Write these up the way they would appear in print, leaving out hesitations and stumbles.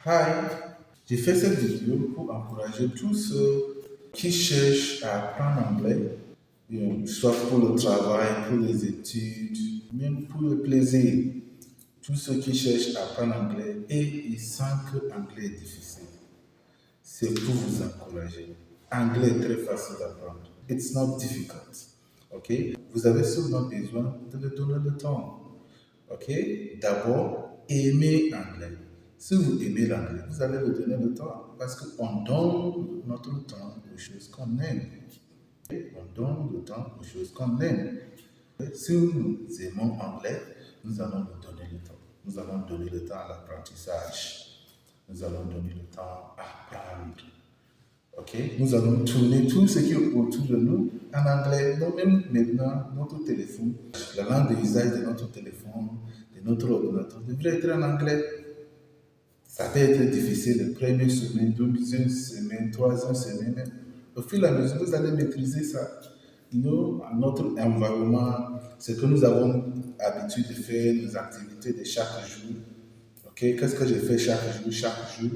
Hi, j'ai fait cette vidéo pour encourager tous ceux qui cherchent à apprendre anglais, soit pour le travail, pour les études, même pour le plaisir. Tous ceux qui cherchent à apprendre anglais et ils sentent que l'anglais est difficile. C'est pour vous encourager. Anglais est très facile d'apprendre. It's not difficult. OK? Vous avez seulement besoin de le donner le temps. OK? D'abord, aimez l'anglais. Si vous aimez l'anglais, vous allez le donner le temps. Parce qu'on donne notre temps aux choses qu'on aime. On donne le temps aux choses qu'on aime. Si nous aimons l'anglais, nous allons nous donner le temps. Nous allons donner le temps à l'apprentissage. Nous allons donner le temps à apprendre. OK? Nous allons tourner tout ce qui est autour de nous en anglais. Donc, même maintenant, notre téléphone, la langue d'usage de notre téléphone, de notre ordinateur, devrait être en anglais. Ça peut être difficile la première semaine, deuxième semaine, troisième semaine. Au fur et à mesure, vous allez maîtriser ça. Nous, à notre environnement, ce que nous avons l'habitude de faire, nos activités de chaque jour. OK? Qu'est-ce que je fais chaque jour? Chaque jour,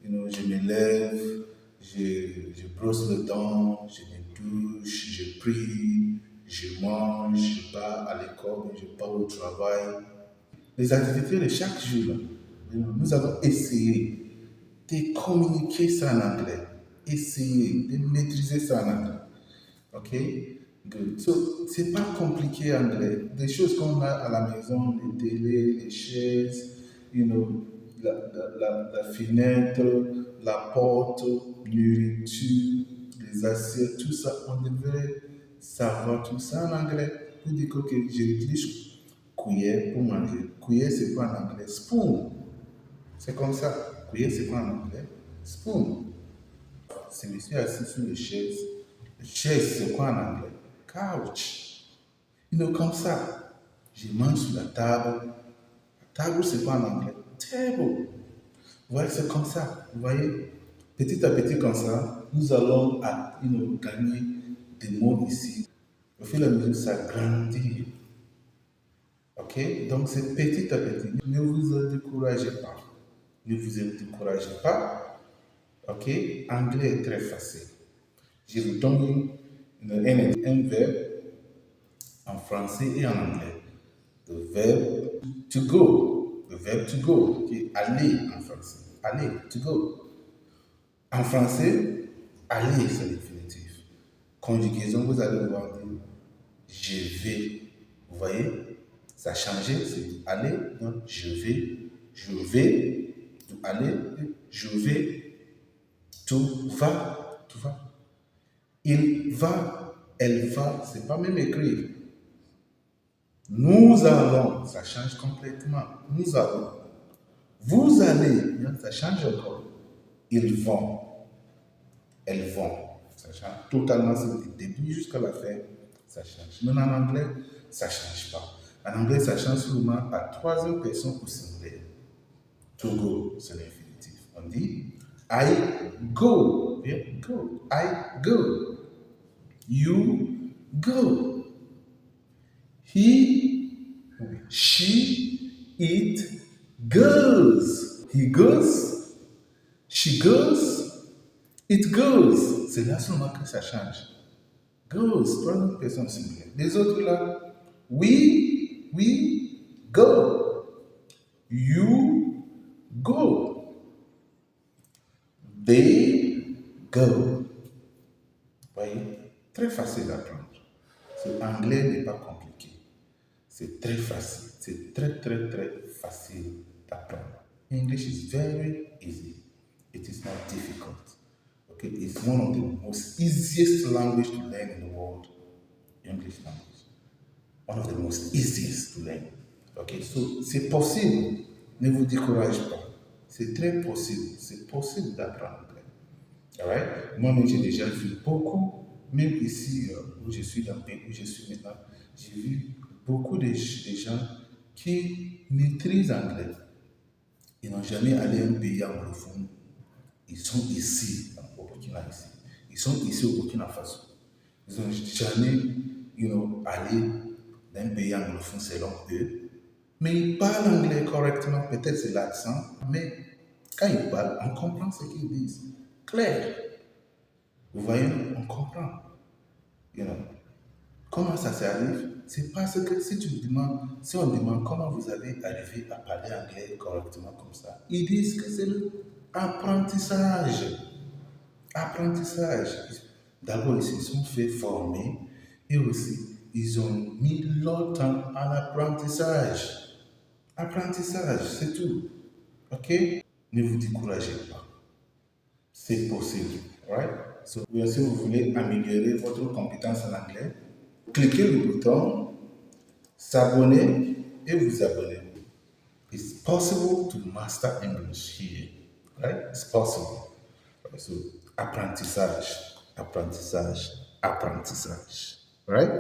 je me lève, je brosse le dents, je me douche, je prie, je mange, je pars à l'école, je pars au travail. Les activités de chaque jour, nous avons essayé de communiquer ça en anglais, essayer de maîtriser ça en anglais. OK? Good. So, c'est pas compliqué en anglais. Des choses qu'on a à la maison, les télés, les chaises, la fenêtre, la porte, nourriture, les assiettes, tout ça, on devrait savoir tout ça en anglais. Pour dire que j'utilise cuillère pour manger. Cuillère, c'est quoi en anglais? Spoon. C'est comme ça. Cuillère, c'est quoi en anglais? Spoon. Si je suis assis sur une chaise, chaise, c'est quoi en anglais? Couch. Comme ça. Je mange sur la table. Table, c'est quoi en anglais? Table. Vous voyez, c'est comme ça. Vous voyez, petit à petit comme ça, nous allons gagner des mots ici. Au fur et à mesure, ça grandit. OK? Donc, c'est petit à petit. Ne vous découragez pas. Ne vous découragez pas. OK? Anglais est très facile. Je vous donne un verbe en français et en anglais. Le verbe to go. Le verbe to go, qui est aller en français. Aller, to go. En français, aller, c'est l'infinitif. Conjugaison, vous allez voir dire je vais. Vous voyez, ça a changé, c'est aller, donc je vais, aller, je vais, tu vas. Il va, elle va, c'est pas même écrit. Nous allons, ça change complètement. Nous allons. Vous allez, ça change encore. Ils vont, elles vont. Ça change totalement, c'est du début jusqu'à la fin, ça change. Mais en anglais, ça ne change pas. En anglais, ça change seulement à troisième personne au singulier. To go, c'est l'infinitif. On dit I go. Bien, go. I go. You go. He, she, it goes. He goes. She goes. It goes. C'est là seulement que ça change. Goes, troisième personne singulière. Les autres là, we go. You go. They go. Vous voyez, très facile d'apprendre. L'anglais n'est pas compliqué. C'est très facile. C'est très facile d'apprendre. English is very easy. It is not difficult. Okay, it's one of the most easiest language to learn in the world. English language. One of the most easiest to learn. Okay, so c'est possible. Ne vous découragez pas. C'est très possible. C'est possible d'apprendre anglais. Alright? Moi-même, j'ai déjà vu beaucoup, même ici où je suis, dans le pays où je suis maintenant, j'ai vu beaucoup de gens qui maîtrisent anglais. Ils n'ont jamais allé à un pays anglophone. Ils sont ici, au Burkina ici. Ils sont ici au Burkina Faso. Ils n'ont jamais, allé dans un pays anglophone selon eux. Mais ils parlent anglais correctement. Peut-être c'est l'accent, mais Quand ils parlent, on comprend ce qu'ils disent. Clair. Vous voyez, on comprend. You know. Comment ça s'arrive? C'est parce que si on demande comment vous avez arrivé à parler anglais correctement comme ça, ils disent que c'est l'apprentissage. Apprentissage. D'abord, ils se sont fait former et aussi, ils ont mis leur temps à l'apprentissage. Apprentissage, c'est tout. OK? Ne vous découragez pas. C'est possible. Right? So, si vous voulez améliorer votre compétence en anglais, cliquez le bouton s'abonner et vous abonner. It's possible to master English here. Right? It's possible. So, apprentissage, apprentissage, apprentissage. Right?